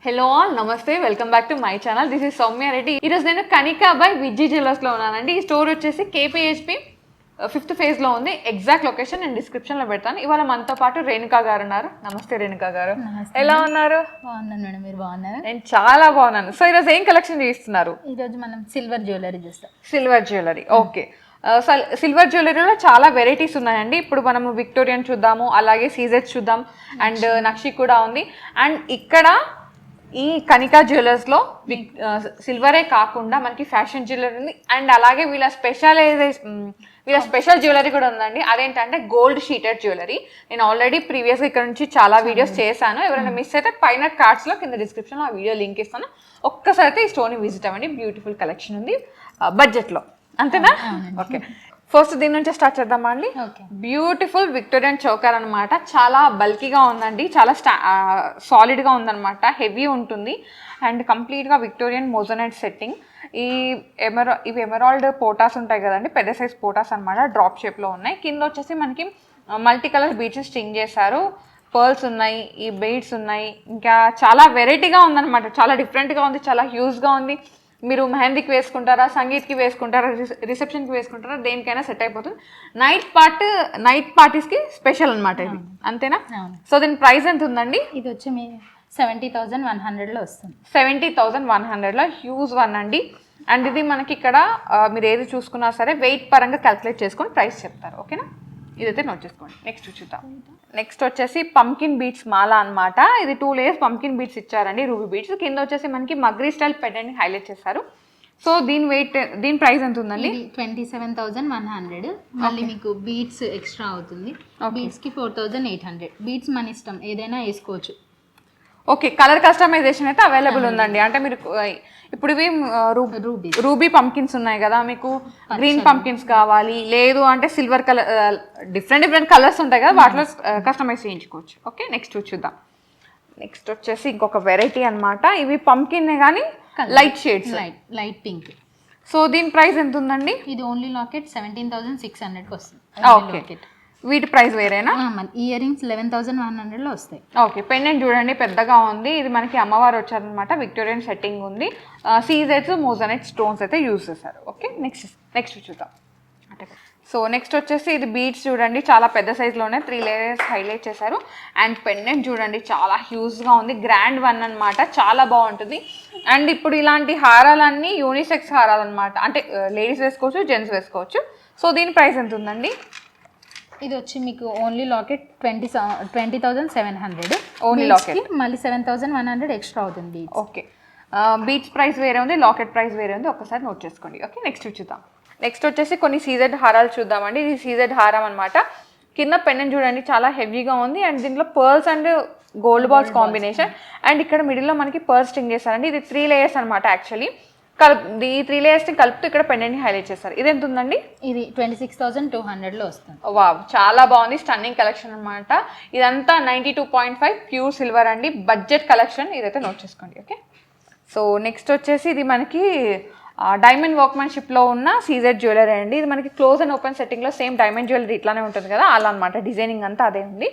Hello all నమస్తే, welcome back to my channel. This is Soumya Reddy. ఈరోజు నేను కనికా బై విజీ జ్యువెలర్స్లో ఉన్నానండి. ఈ స్టోర్ వచ్చేసి KPHP 5th phase లో ఉంది. ఎగ్జాక్ట్ లొకేషన్ నేను డిస్క్రిప్షన్లో పెడతాను. ఇవాళ మనతో పాటు రేణుకా గారు ఉన్నారు. నమస్తే రేణుకా గారు, ఎలా ఉన్నారు? బాగున్నాను మేడం, మీరు బాగున్నారా? నేను చాలా బాగున్నాను. సో ఈరోజు ఏం కలెక్షన్ చేస్తున్నారు? ఈరోజు మనం సిల్వర్ జ్యువెలరీ చూస్తాం. Silver jewellery, okay. సిల్వర్ జ్యువెలరీలో చాలా వెరైటీస్ ఉన్నాయండి. ఇప్పుడు మనము విక్టోరియన్ చూద్దాము, అలాగే సీజెట్స్ చూద్దాం, అండ్ నక్షి కూడా ఉంది. అండ్ ఇక్కడ ఈ కనికా జ్యువెలర్స్లో సిల్వరే కాకుండా మనకి ఫ్యాషన్ జ్యువెలరీ ఉంది, అండ్ అలాగే వీళ్ళ స్పెషల్ జ్యువెలరీ కూడా ఉందండి. అదేంటంటే గోల్డ్ షీటెడ్ జ్యువెలరీ. నేను ఆల్రెడీ ప్రీవియస్గా ఇక్కడ నుంచి చాలా వీడియోస్ చేశాను. ఎవరైనా మిస్ అయితే పైన కార్డ్స్లో కింద డిస్క్రిప్షన్లో ఆ వీడియో లింక్ ఇస్తాను. ఒక్కసారి అయితే ఈ స్టోర్ని విజిట్ అవ్వండి. బ్యూటిఫుల్ కలెక్షన్ ఉంది బడ్జెట్లో, అంతేనా? ఓకే, ఫస్ట్ దీని నుంచి స్టార్ట్ చేద్దామా అండి. బ్యూటిఫుల్ విక్టోరియన్ చోకర్ అనమాట. చాలా బల్కీగా ఉందండి, చాలా సాలిడ్గా ఉందన్నమాట, హెవీ ఉంటుంది. అండ్ కంప్లీట్గా విక్టోరియన్ మోజోనైట్ సెట్టింగ్. ఇవి ఎమరాల్డ్ పోటాస్ ఉంటాయి కదండి, పెద్ద సైజ్ పోటాస్ అనమాట, డ్రాప్ షేప్లో ఉన్నాయి. కింద వచ్చేసి మనకి మల్టీ కలర్ బీడ్స్ స్టింగ్ చేశారు, పర్ల్స్ ఉన్నాయి, ఈ బీడ్స్ ఉన్నాయి. ఇంకా చాలా వెరైటీగా ఉందన్నమాట, చాలా డిఫరెంట్గా ఉంది, చాలా హ్యూజ్గా ఉంది. మీరు మెహందీకి వేసుకుంటారా, సంగీత్కి వేసుకుంటారా, రిసెప్షన్కి వేసుకుంటారా, దేనికైనా సెట్ అయిపోతుంది. నైట్ పార్టీస్కి స్పెషల్ అనమాట ఇది, అంతేనా? సో దీని ప్రైస్ ఎంత ఉందండి? ఇది వచ్చి మీ 70,100లో వస్తుంది. 70,100లో హ్యూజ్ వన్ అండి. అండ్ ఇది మనకి ఇక్కడ మీరు ఏది చూసుకున్నా సరే వెయిట్ పరంగా క్యాల్కులేట్ చేసుకొని ప్రైస్ చెప్తారు, ఓకేనా? ఇదైతే నోట్ చేసుకోండి. నెక్స్ట్ చూద్దాం. నెక్స్ట్ వచ్చేసి పంకిన్ బీడ్స్ మాల అనమాట. ఇది 2 layers పంకిన్ బీడ్స్ ఇచ్చారండి, రూబీ బీడ్స్. కింద వచ్చేసి మనకి మగ్రీ స్టైల్ పెండెంట్ హైలైట్ చేశారు. సో దీని ప్రైస్ ఎంత ఉందండి? 27,100. మళ్ళీ మీకు బీడ్స్ ఎక్స్ట్రా అవుతుంది. బీడ్స్కి 4,800. బీడ్స్ మన ఇష్టం, ఏదైనా వేసుకోవచ్చు. ఓకే, కలర్ కస్టమైజేషన్ అయితే అవైలబుల్ ఉందండి. అంటే మీరు ఇప్పుడు ఇవి రూబీ పంకిన్స్ ఉన్నాయి కదా, మీకు గ్రీన్ పంకిన్స్ కావాలి, లేదు అంటే సిల్వర్ కలర్, డిఫరెంట్ కలర్స్ ఉంటాయి కదా, వాటిలో కస్టమైజ్ చేయించుకోవచ్చు. ఓకే, నెక్స్ట్ చూద్దాం. నెక్స్ట్ వచ్చేసి ఇంకొక వెరైటీ అనమాట. ఇవి పంకిన్ కానీ light shades, light pink. So దీని ప్రైస్ ఎంత ఉందండి? ఇది ఓన్లీ లాకెట్ 17,600కి వస్తుంది. ఓకే, వీటి ప్రైస్ వేరేనా? ఇయర్ రింగ్స్ 11,100లో వస్తాయి. ఓకే, పెండెంట్ చూడండి పెద్దగా ఉంది. ఇది మనకి అమ్మవారు వచ్చారనమాట, విక్టోరియన్ సెట్టింగ్ ఉంది. సీజెట్స్ మోజనైట్ స్టోన్స్ అయితే యూజ్ చేశారు. ఓకే, నెక్స్ట్ చూద్దాం. సో నెక్స్ట్ వచ్చేసి ఇది బీడ్స్ చూడండి, చాలా పెద్ద సైజులోనే 3 layers హైలైట్ చేశారు. అండ్ పెండెంట్ చూడండి చాలా హ్యూజ్గా ఉంది, గ్రాండ్ వన్ అనమాట, చాలా బాగుంటుంది. అండ్ ఇప్పుడు ఇలాంటి హారాలన్నీ యూనిసెక్స్ హారాలు అనమాట, అంటే లేడీస్ వేసుకోవచ్చు, జెంట్స్ వేసుకోవచ్చు. సో దీని ప్రైస్ ఎంత ఉందండి? ఇది వచ్చి మీకు ఓన్లీ లాకెట్ 20,700. ఓన్లీ లాకెట్, మళ్ళీ 7,100 ఎక్స్ట్రా అవుతుంది. ఓకే, బీట్స్ ప్రైస్ వేరే ఉంది, లాకెట్ ప్రైస్ వేరే ఉంది, ఒక్కసారి నోట్ చేసుకోండి. ఓకే, నెక్స్ట్ చూద్దాం. నెక్స్ట్ వచ్చేసి కొన్ని సీజెడ్ హారాలు చూద్దామండి. ఇది సీజెడ్ హారం అనమాట. కింద పెండెంట్ చూడండి చాలా హెవీగా ఉంది. అండ్ దీంట్లో pearls and gold balls combination. And ఇక్కడ మిడిల్లో మనకి పర్ల్స్ స్టింగ్ చేశారండి. ఇది 3 layers అనమాట. యాక్చువల్లీ ఈ 3 layers కలుపుతూ ఇక్కడ పెండెంట్ హైలైట్ చేస్తారు. ఇది ఎంత ఉందండి? ఇది 26,200లో వస్తుంది. వావ్, చాలా బాగుంది, స్టన్నింగ్ కలెక్షన్ అనమాట. ఇదంతా 92.5 ప్యూర్ సిల్వర్ అండి, బడ్జెట్ కలెక్షన్. ఇదైతే నోట్ చేసుకోండి. ఓకే, సో నెక్స్ట్ వచ్చేసి ఇది మనకి డైమండ్ వర్క్మెన్షిప్లో ఉన్న సీజెడ్ జ్యువెలరీ అండి. ఇది మనకి క్లోజ్ అండ్ ఓపెన్ సెట్టింగ్లో సేమ్ డైమండ్ జ్యువెలరీ ఇట్లానే ఉంటుంది కదా, అలా అనమాట. డిజైనింగ్ అంతా అదే ఉంది.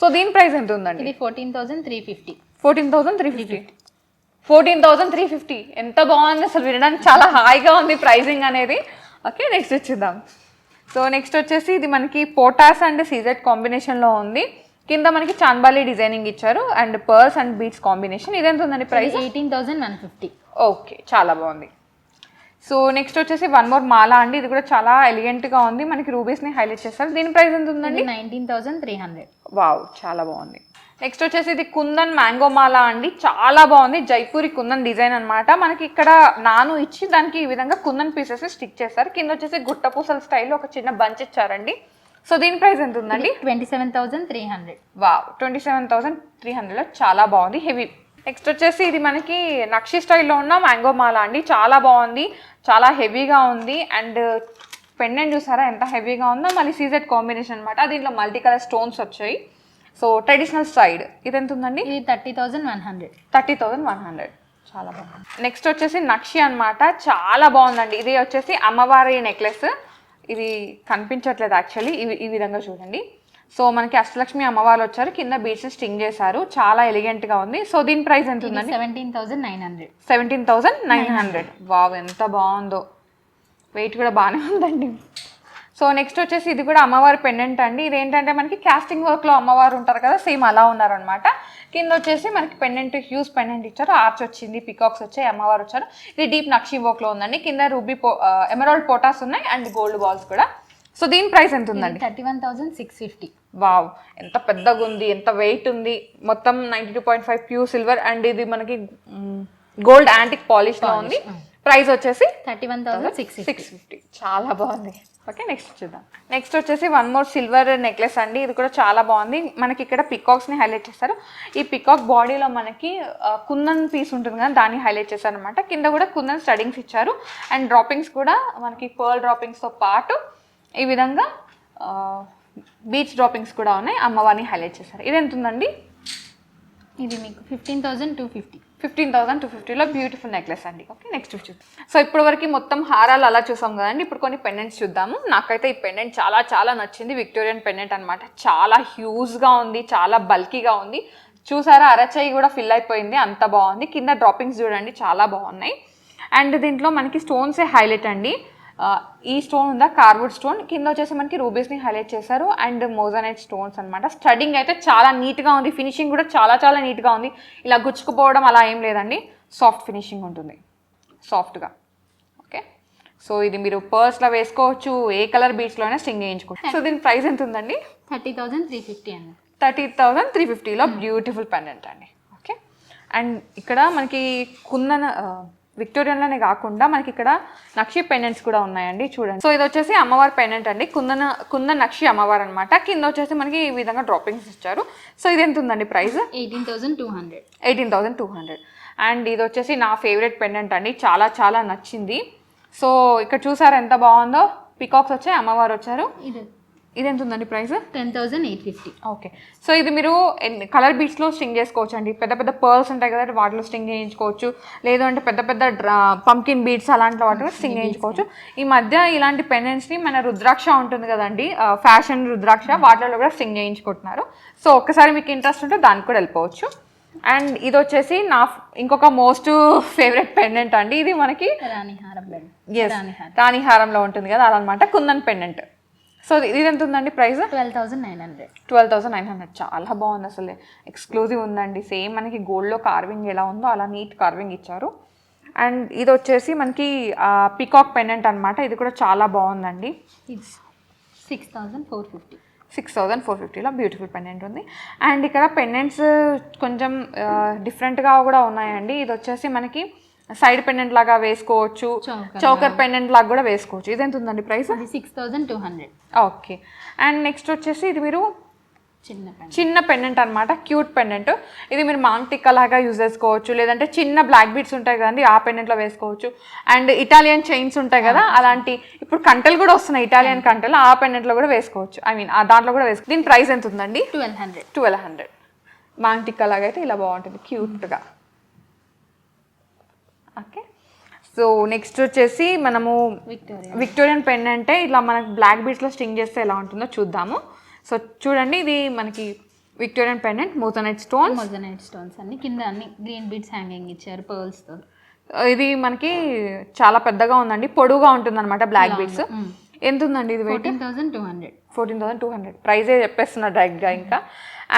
సో దీని ప్రైస్ ఎంత ఉందండి? ఇది 14,350. 14,350. 14,350 ఎంత బాగుంది అసలు, వినడానికి చాలా హాయిగా ఉంది ప్రైజింగ్ అనేది. ఓకే, నెక్స్ట్ చూద్దాం. సో నెక్స్ట్ వచ్చేసి ఇది మనకి పోటాస్ అండ్ సీజెడ్ కాంబినేషన్లో ఉంది. కింద మనకి చాన్బాలి డిజైనింగ్ ఇచ్చారు and pearls and beads combination. ఇది ఎంత ఉందండి ప్రైస్? 18,150. ఓకే, చాలా బాగుంది. సో నెక్స్ట్ వచ్చేసి వన్ మోర్ మాల అండి. ఇది కూడా చాలా ఎలిగెంట్గా ఉంది, మనకి రూబీస్ని హైలైట్ చేస్తారు. దీని ప్రైస్ ఎంత ఉందండి? 19,300. వావ్, చాలా బాగుంది. నెక్స్ట్ వచ్చేసి ఇది కుందన్ మ్యాంగో మాల అండి, చాలా బాగుంది. జైపూరి కుందన్ డిజైన్ అనమాట. మనకి ఇక్కడ నాను ఇచ్చి దానికి ఈ విధంగా కుందన్ పీసెస్ స్టిక్ చేస్తారు. కింద వచ్చేసి గుట్టపూసల స్టైల్లో ఒక చిన్న బంచ్ ఇచ్చారండి. సో దీని ప్రైస్ ఎంత ఉందండి? 27,300. వావ్, 27,300లో చాలా బాగుంది, హెవీ. నెక్స్ట్ వచ్చేసి ఇది మనకి నక్షి స్టైల్లో ఉన్న మ్యాంగో మాల అండి, చాలా బాగుంది, చాలా హెవీగా ఉంది. అండ్ పెండెంట్ చూసారా ఎంత హెవీగా ఉందో, మళ్ళీ సీజెడ్ కాంబినేషన్ అనమాట. దీంట్లో మల్టీ కలర్ స్టోన్స్ వచ్చాయి. So traditional style. ఇది ఎంత ఉందండి? ఇది 30,100. 30,100, చాలా బాగుంది. నెక్స్ట్ వచ్చేసి నక్షి అనమాట, చాలా బాగుందండి. ఇది వచ్చేసి అమ్మవారి నెక్లెస్. ఇది కనిపించట్లేదు యాక్చువల్లీ, ఈ విధంగా చూడండి. సో మనకి అష్టలక్ష్మి అమ్మవారు వచ్చారు, కింద బీడ్స్ స్టింగ్ చేశారు, చాలా ఎలిగెంట్గా ఉంది. సో దీని ప్రైస్ ఎంత ఉందండి? 17,900. 17,900. వావ్, ఎంత బాగుందో, వెయిట్ కూడా బాగానే ఉందండి. సో నెక్స్ట్ వచ్చేసి ఇది కూడా అమ్మవారి పెండెంట్ అండి. ఇదేంటంటే మనకి కాస్టింగ్ వర్క్లో అమ్మవారు ఉంటారు కదా, సేమ్ అలా ఉన్నారనమాట. కింద వచ్చేసి మనకి పెండెంట్, హ్యూజ్ పెండెంట్ ఇచ్చారు, ఆర్చ్ వచ్చింది, పికాక్స్ వచ్చాయి, అమ్మవారు వచ్చారు. ఇది డీప్ నక్షి వర్క్లో ఉందండి. కింద రూబీ ఎమరాల్డ్ పోటాస్ ఉన్నాయి అండ్ గోల్డ్ బాల్స్ కూడా. సో దీని ప్రైస్ ఎంత ఉందండి? 31,650. వావ్, ఎంత పెద్దగా ఉంది, ఎంత వెయిట్ ఉంది. మొత్తం 92.5 ప్యూర్ సిల్వర్ అండ్ ఇది మనకి గోల్డ్ యాంటిక్ పాలిష్లో ఉంది. ప్రైస్ వచ్చేసి 31,650. చాలా బాగుంది. ఓకే, నెక్స్ట్ చూద్దాం. నెక్స్ట్ వచ్చేసి వన్ మోర్ సిల్వర్ నెక్లెస్ అండి. ఇది కూడా చాలా బాగుంది. మనకి ఇక్కడ పికాక్స్ని హైలైట్ చేస్తారు. ఈ పికాక్ బాడీలో మనకి కుందన్ పీస్ ఉంటుంది కదా, దాన్ని హైలైట్ చేశారు అనమాట. కింద కూడా కుందన్ స్టడింగ్స్ ఇచ్చారు అండ్ డ్రాపింగ్స్ కూడా మనకి పర్ల్ డ్రాపింగ్స్తో పాటు ఈ విధంగా బీచ్ డ్రాపింగ్స్ కూడా ఉన్నాయి, అమ్మవారిని హైలైట్ చేశారు. ఇది ఎంత ఉందండి? ఇది మీకు 15,250. 15,250లో బ్యూటిఫుల్ నెక్లెస్ అండి. ఓకే, నెక్స్ట్ చూద్దాం. సో ఇప్పటి వరకు మొత్తం హారాలు అలా చూసాం కదండి. ఇప్పుడు కొన్ని పెండెంట్స్ చూద్దాము. నాకైతే ఈ పెండెంట్ చాలా చాలా నచ్చింది. విక్టోరియన్ పెండెంట్ అనమాట. చాలా హ్యూజ్గా ఉంది, చాలా బల్కీగా ఉంది. చూసారా, అరచేయి కూడా ఫిల్ అయిపోయింది, అంత బాగుంది. కింద డ్రాపింగ్స్ చూడండి, చాలా బాగున్నాయి. అండ్ దీంట్లో మనకి స్టోన్సే హైలైట్ అండి. ఈ స్టోన్ ఉందా, కార్వుడ్ స్టోన్. కింద వచ్చేసి మనకి రూబీస్ని హైలైట్ చేశారు అండ్ మోజనైట్ స్టోన్స్ అనమాట. స్టడింగ్ అయితే చాలా నీట్గా ఉంది, ఫినిషింగ్ కూడా చాలా చాలా నీట్గా ఉంది. ఇలా గుచ్చుకుపోవడం అలా ఏం లేదండి, సాఫ్ట్ ఫినిషింగ్ ఉంటుంది, సాఫ్ట్గా. ఓకే, సో ఇది మీరు పర్స్లో వేసుకోవచ్చు, ఏ కలర్ బీడ్స్లోనే స్టింగ్ చేయించుకోవచ్చు. సో దీని ప్రైస్ ఎంత ఉందండి? 30,350 అండి. 30,350లో బ్యూటిఫుల్ పెండెంట్ అండి. ఓకే, అండ్ ఇక్కడ మనకి కుందన విక్టోరియన్లోనే కాకుండా మనకి ఇక్కడ నక్షి పెండెంట్స్ కూడా ఉన్నాయండి, చూడండి. సో ఇది వచ్చేసి అమ్మవారి పెండెంట్ అండి, కుందన నక్షి అమ్మవారు అనమాట. కింద వచ్చేసి మనకి ఈ విధంగా డ్రాపింగ్స్ ఇచ్చారు. సో ఇది ఎంత ఉందండి ప్రైస్? 18,200. 18,200. అండ్ ఇది వచ్చేసి నా ఫేవరెట్ పెండెంట్ అండి, చాలా చాలా నచ్చింది. సో ఇక్కడ చూసారు ఎంత బాగుందో, పికాక్స్ వచ్చాయి, అమ్మవారు వచ్చారు. ఇది ఎంత ఉందండి ప్రైస్? 10,850. ఓకే, సో ఇది మీరు కలర్ బీట్స్లో స్టింగ్ చేసుకోవచ్చు అండి. పెద్ద పెద్ద పర్ల్స్ ఉంటాయి కదా, వాటిలో స్టింగ్ చేయించుకోవచ్చు. లేదు అంటే పెద్ద పెద్ద పంకిన్ బీట్స్ అలాంటి వాటిలో స్టింగ్ చేయించుకోవచ్చు. ఈ మధ్య ఇలాంటి పెండెంట్స్ని మన రుద్రాక్ష ఉంటుంది కదండి, ఫ్యాషన్ రుద్రాక్ష, వాటిలో కూడా స్టింగ్ చేయించుకుంటున్నారు. సో ఒక్కసారి మీకు ఇంట్రెస్ట్ ఉంటే దానికి కూడా వెళ్ళిపోవచ్చు. అండ్ ఇది వచ్చేసి నా ఇంకొక మోస్ట్ ఫేవరెట్ పెండెంట్ అండి. ఇది మనకి రాణి హారంలో ఉంటుంది కదా, అదనమాట, కుందన్ పెండెంట్. సో ఇది ఎంత ఉందండి ప్రైస్? 12,900. 12,900. చాలా బాగుంది, అసలు ఎక్స్క్లూజివ్ ఉందండి. సేమ్ మనకి గోల్డ్లో కార్వింగ్ ఎలా ఉందో అలా నీట్ కార్వింగ్ ఇచ్చారు. అండ్ ఇది వచ్చేసి మనకి పికాక్ పెండెంట్ అనమాట. ఇది కూడా చాలా బాగుందండి. 6,450. 6,450లో బ్యూటిఫుల్ పెండెంట్ ఉంది. అండ్ ఇక్కడ పెండెంట్స్ కొంచెం డిఫరెంట్గా కూడా ఉన్నాయండి. ఇది వచ్చేసి మనకి సైడ్ పెండెంట్ లాగా వేసుకోవచ్చు, చౌకర్ పెండెంట్ లాగా కూడా వేసుకోవచ్చు. ఇది ఎంత ఉందండి ప్రైస్? 6,200. ఓకే, అండ్ నెక్స్ట్ వచ్చేసి ఇది మీరు చిన్న పెండెంట్ అనమాట, క్యూట్ పెండెంట్. ఇది మీరు మాంగ్ టిక్కా లాగా యూజ్ చేసుకోవచ్చు, లేదంటే చిన్న బ్లాక్ బీడ్స్ ఉంటాయి కదండి, ఆ పెండెంట్లో వేసుకోవచ్చు. అండ్ ఇటాలియన్ చైన్స్ ఉంటాయి కదా, అలాంటి ఇప్పుడు కంటెలు కూడా వస్తున్నాయి, ఇటాలియన్ కంటెలు, ఆ పెండెంట్లో కూడా వేసుకోవచ్చు. ఐ మీన్ దాంట్లో కూడా వేసుకోవచ్చు. దీని ప్రైస్ ఎంత ఉందండి? 1200. మాంగ్ టిక్కా లాగా అయితే ఇలా బాగుంటుంది, క్యూట్గా. ఓకే, సో నెక్స్ట్ వచ్చేసి మనము విక్టోరియన్ పెండెంటే ఇలా మనకు బ్లాక్ బీడ్స్లో స్టింగ్ చేస్తే ఎలా ఉంటుందో చూద్దాము. సో చూడండి, ఇది మనకి విక్టోరియన్ పెండెంట్, మోజనైట్ స్టోన్స్ అన్ని కింద అన్ని గ్రీన్ బీడ్స్ హ్యాంగింగ్ ఇచ్చారు పర్ల్స్తో. ఇది మనకి చాలా పెద్దగా ఉందండి, పొడుగా ఉంటుంది అనమాట బ్లాక్ బీడ్స్. ఎంత ఉందండి ఇది? 14,200. 14,200 ప్రైజే చెప్పేస్తున్నా డైరెక్ట్గా ఇంకా.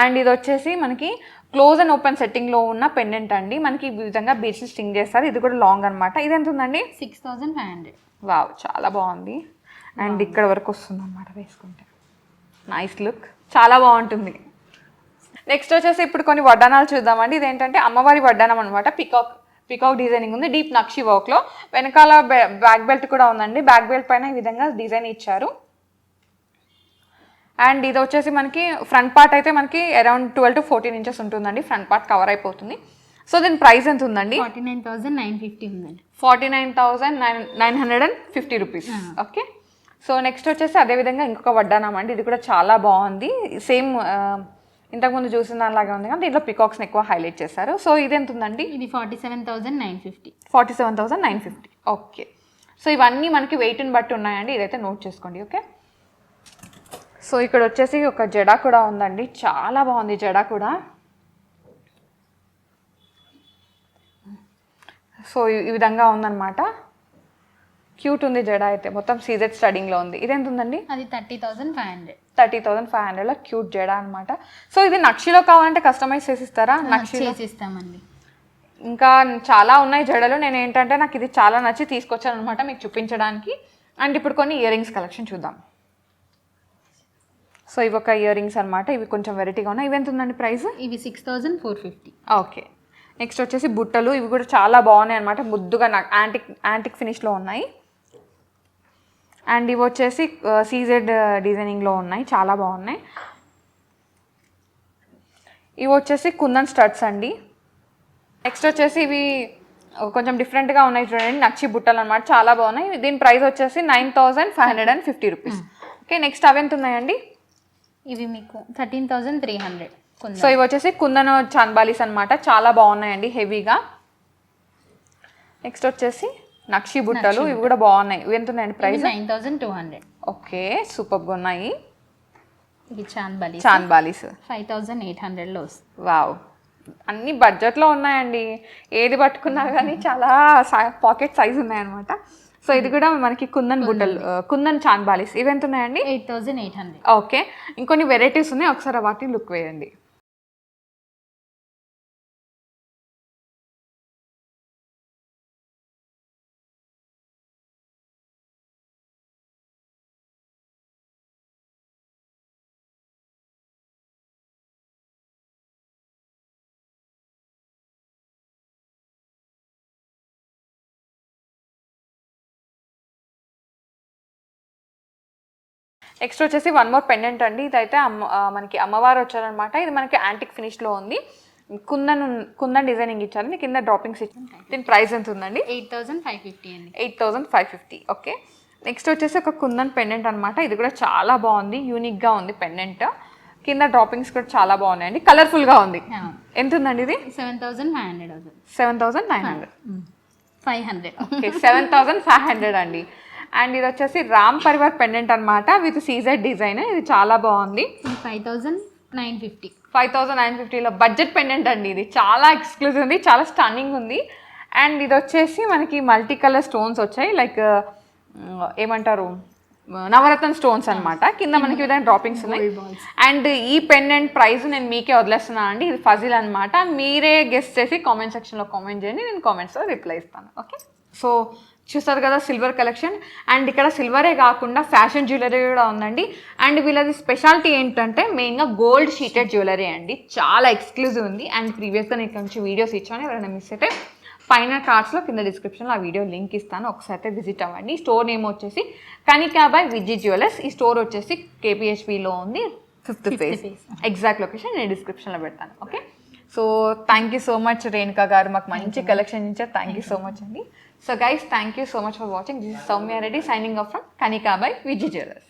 అండ్ ఇది వచ్చేసి మనకి క్లోజ్ అండ్ ఓపెన్ సెట్టింగ్లో ఉన్న పెండెంట్ అండి. మనకి ఈ విధంగా బీడ్స్ స్టింగ్ చేస్తారు. ఇది కూడా లాంగ్ అనమాట. ఇది ఎంత ఉందండి? 6,500. వావ్, చాలా బాగుంది. అండ్ ఇక్కడ వరకు వస్తుంది అనమాట వేసుకుంటే, నైస్ లుక్, చాలా బాగుంటుంది. నెక్స్ట్ వచ్చేసి ఇప్పుడు కొన్ని వడ్డానాలు చూద్దామండి. ఇదేంటంటే అమ్మవారి వడ్డానం అనమాట. పికాక్ డిజైనింగ్ ఉంది, డీప్ నక్షి వర్క్లో. వెనకాల బ్యాక్ బెల్ట్ కూడా ఉందండి. బ్యాక్ బెల్ట్ పైన ఈ విధంగా డిజైన్ ఇచ్చారు. అండ్ ఇది వచ్చేసి మనకి ఫ్రంట్ పార్ట్ అయితే మనకి అరౌండ్ 12 to 14 ఇంచెస్ ఉంటుందండి, ఫ్రంట్ పార్ట్ కవర్ అయిపోతుంది. సో దీని ప్రైస్ ఎంత ఉందండి? 49,950 ఉందండి. 49,950 రూపీస్. ఓకే, సో నెక్స్ట్ వచ్చేసి అదేవిధంగా ఇంకొక వడ్డానం అండి. ఇది కూడా చాలా బాగుంది, సేమ్ ఇంతకుముందు చూసిన దానిలాగా ఉంది కానీ దీంట్లో పికాక్స్ని ఎక్కువ హైలైట్ చేశారు. సో ఇది ఎంత ఉందండి? ఇది 47,950. 47,950. ఓకే, సో ఇవన్నీ మనకి వెయిట్ని బట్టి ఉన్నాయండి, ఇదైతే నోట్ చేసుకోండి. ఓకే, సో ఇక్కడ వచ్చేసి ఒక జడా కూడా ఉందండి, చాలా బాగుంది జడా కూడా. సో ఈ విధంగా ఉందన్నమాట, క్యూట్ ఉంది జడా అయితే, మొత్తం సీజెడ్ స్టడింగ్లో ఉంది. ఇది ఎంత ఉందండి? అది 30,500. 30,500లో క్యూట్ జడా అనమాట. సో ఇది నక్షిలో కావాలంటే కస్టమైజ్ చేసిస్తారా? చేసిస్తామండి. ఇంకా చాలా ఉన్నాయి జడలు, నేను ఏంటంటే నాకు ఇది చాలా నచ్చి తీసుకొచ్చాను అనమాట మీకు చూపించడానికి. అండ్ ఇప్పుడు కొన్ని ఇయర్ రింగ్స్ కలెక్షన్ చూద్దాం. సో ఇవి ఒక ఇయర్ రింగ్స్ అనమాట, ఇవి కొంచెం వెరైటీగా ఉన్నాయి. ఇవి ఎంత ఉందండి ప్రైస్? ఇవి 6,450. ఓకే. నెక్స్ట్ వచ్చేసి బుట్టలు, ఇవి కూడా చాలా బాగున్నాయి అనమాట, ముద్దుగా యాంటిక్ ఫినిష్లో ఉన్నాయి. అండ్ ఇవి వచ్చేసి సీజెడ్ డిజైనింగ్లో ఉన్నాయి, చాలా బాగున్నాయి. ఇవి వచ్చేసి కుందన్ స్టడ్స్ అండి. నెక్స్ట్ వచ్చేసి ఇవి కొంచెం డిఫరెంట్గా ఉన్నాయి చూడండి, నక్షి బుట్టలు అనమాట, చాలా బాగున్నాయి. దీని ప్రైస్ వచ్చేసి 9,550 రూపీస్. ఓకే. నెక్స్ట్ అవి ఎంత ఉన్నాయండి? ఇవి మీకు 13,300. సో ఇవి వచ్చేసి కుందన్ చాన్బాలీస్ అనమాట, చాలా బాగున్నాయండి హెవీగా. నెక్స్ట్ వచ్చేసి నక్షి బుట్టలు, ఇవి కూడా బాగున్నాయి. ఇవి ఎంత ఉన్నాయండి ప్రైస్? 9,200. ఓకే, సూపర్గా ఉన్నాయి. ఇవి చాన్బాలీస్ 5,800లో వస్తుంది. వావ్, అన్ని బడ్జెట్లో ఉన్నాయండి, ఏది పట్టుకున్నా కానీ చాలా పాకెట్ సైజ్ ఉన్నాయన్నమాట. సో ఇది కూడా మనకి కుందన్ బుట్టలు, కుందన్ చాన్బాలీస్, ఇవి ఎంత ఉన్నాయండి? 8,800. ఓకే. ఇంకొన్ని వెరైటీస్ ఉన్నాయి, ఒకసారి వాటిని లుక్ వేయండి. నెక్స్ట్ వచ్చేసి వన్ మోర్ పెండెంట్ అండి, ఇదైతే మనకి అమ్మవారు వచ్చారనమాట. ఇది మనకి యాంటిక్ ఫినిష్లో ఉంది, కుందన్ డిజైనింగ్ ఇచ్చారు, మీకు కింద డ్రాపింగ్స్ ఇచ్చారు. దీని ప్రైస్ ఎంత ఉందండి? 8,550 అండి. 8,550. ఓకే. నెక్స్ట్ వచ్చేసి ఒక కుందన్ పెండెంట్ అనమాట, ఇది కూడా చాలా బాగుంది, యూనిక్గా ఉంది పెండెంట్, కింద డ్రాపింగ్స్ కూడా చాలా బాగున్నాయండి, కలర్ఫుల్గా ఉంది. ఎంత ఉందండి ఇది? 7,500 అవుతుంది. 7,900. 500. ఓకే, 7,500 అండి. అండ్ ఇది వచ్చేసి రామ్ పరివార్ పెండెంట్ అనమాట, విత్ సీజెడ్ డిజైన్, ఇది చాలా బాగుంది. 5,950. 5,950లో బడ్జెట్ పెండెంట్ అండి, ఇది చాలా ఎక్స్క్లూజివ్ ఉంది, చాలా స్టన్నింగ్ ఉంది. అండ్ ఇది వచ్చేసి మనకి మల్టీ కలర్ స్టోన్స్ వచ్చాయి, లైక్ ఏమంటారు, నవరత్న స్టోన్స్ అనమాట, కింద మనకి విధంగా డ్రాపింగ్స్ ఉన్నాయి. అండ్ ఈ పెండెంట్ ప్రైస్ నేను మీకే వదిలేస్తున్నాను అండి, ఇది ఫజిల్ అనమాట, మీరే గెస్ట్ చేసి కామెంట్ సెక్షన్లో కామెంట్ చేయండి, నేను కామెంట్స్లో రిప్లై ఇస్తాను. ఓకే. సో చూస్తారు కదా సిల్వర్ కలెక్షన్, అండ్ ఇక్కడ సిల్వరే కాకుండా ఫ్యాషన్ జ్యువెలరీ కూడా ఉందండి. అండ్ వీళ్ళది స్పెషాలిటీ ఏంటంటే మెయిన్గా గోల్డ్ షీటెడ్ జ్యువెలరీ అండి, చాలా ఎక్స్క్లూజివ్ ఉంది. అండ్ ప్రీవియస్గా నేను ఇక్కడ నుంచి వీడియోస్ ఇచ్చాను, ఎవరైనా మిస్ అయితే పైన కార్డ్స్లో కింద డిస్క్రిప్షన్లో ఆ వీడియో లింక్ ఇస్తాను, ఒకసారి అయితే విజిట్ అవ్వండి. స్టోర్ నేమ్ వచ్చేసి కనికా బై విజీ జ్యువెలర్స్, ఈ స్టోర్ వచ్చేసి KPHPలో ఉంది, 5th phase. ఎగ్జాక్ట్ లొకేషన్ నేను డిస్క్రిప్షన్లో పెడతాను. Okay. So thank you so much Renuka గారు, మాకు మంచి కలెక్షన్ ఇచ్చారు, థ్యాంక్ యూ సో మచ్ అండి. So guys, thank you so much for watching. This is Soumya Reddy signing off from Kanika by Vijay Jewellers.